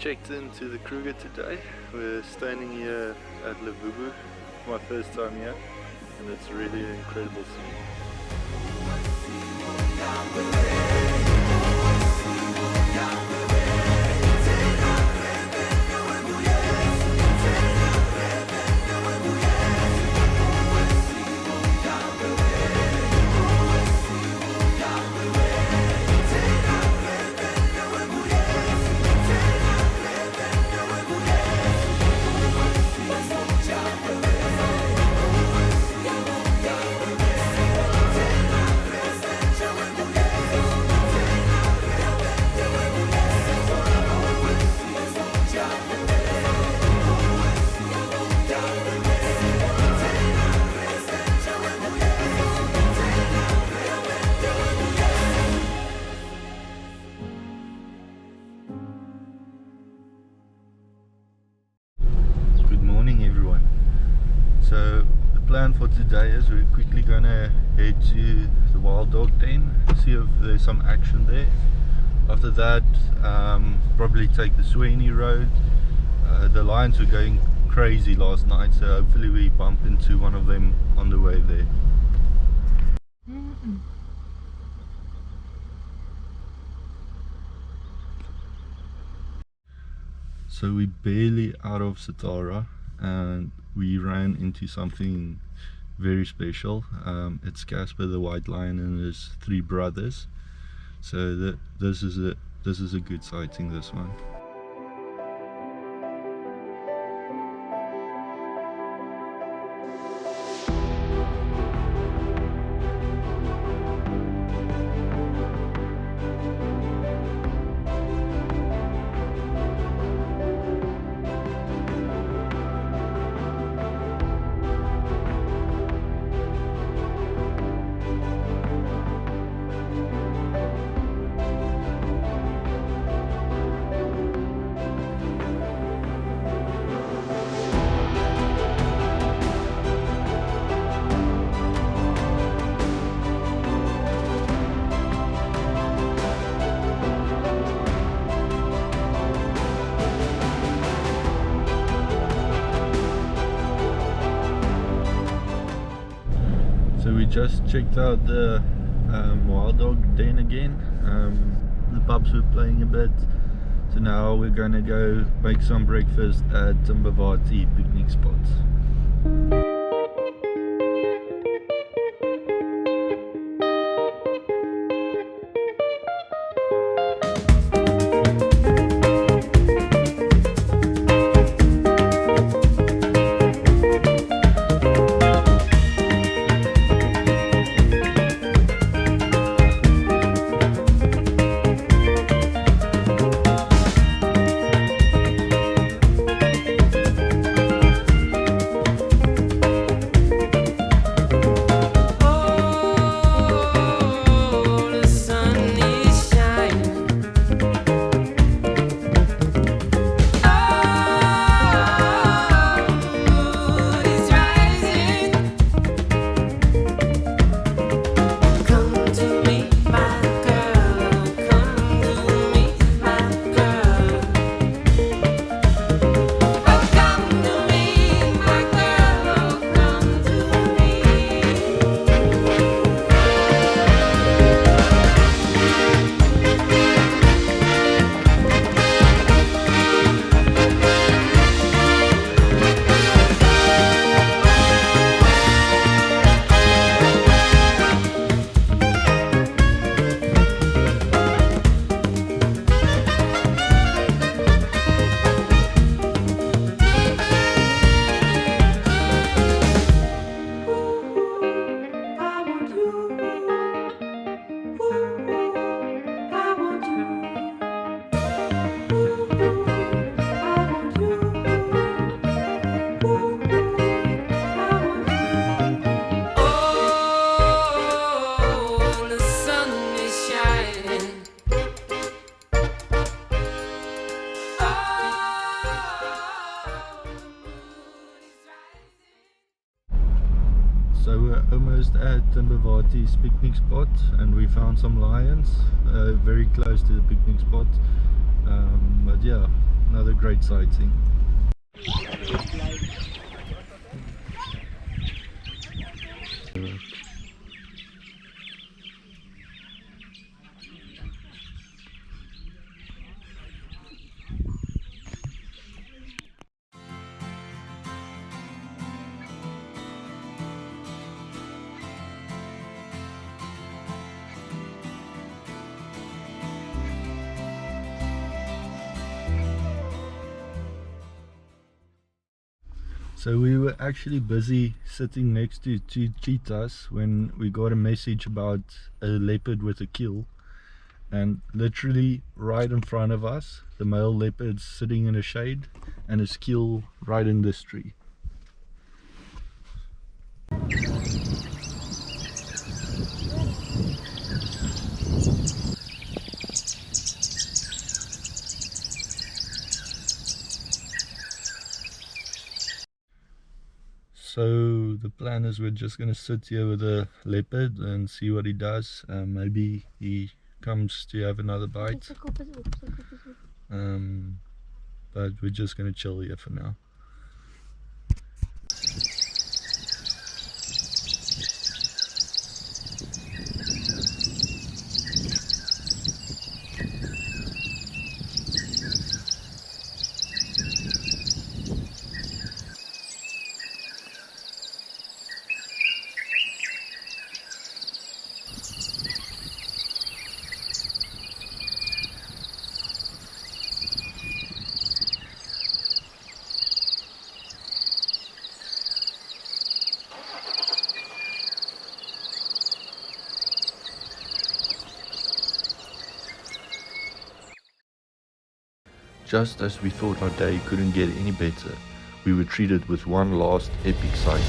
checked into the Kruger today. We're standing here at Leopards. My first time here, and it's really an incredible scene. So the plan for today is we're quickly gonna head to the wild dog den, see if there's some action there. After that, probably take the Sweeney road. The lions were going crazy last night, so hopefully we bump into one of them on the way there. So we're barely out of Satara and we ran into something very special. It's Casper the white lion and his 3 brothers. So this is a good sighting, this one. So we just checked out the wild dog den again. The pups were playing a bit, so now we're gonna go make some breakfast at Timbavati picnic spot. So we're almost at Timbavati's picnic spot and we found some lions very close to the picnic spot. But yeah, Another great sighting. So we were actually busy sitting next to two cheetahs when we got a message about a leopard with a kill, and literally right in front of us the male leopard's sitting in a shade and his kill right in this tree. So the plan is we're just going to sit here with the leopard and see what he does. Maybe he comes to have another bite. But we're just going to chill here for now. Just as we thought our day couldn't get any better, we were treated with one last epic sight.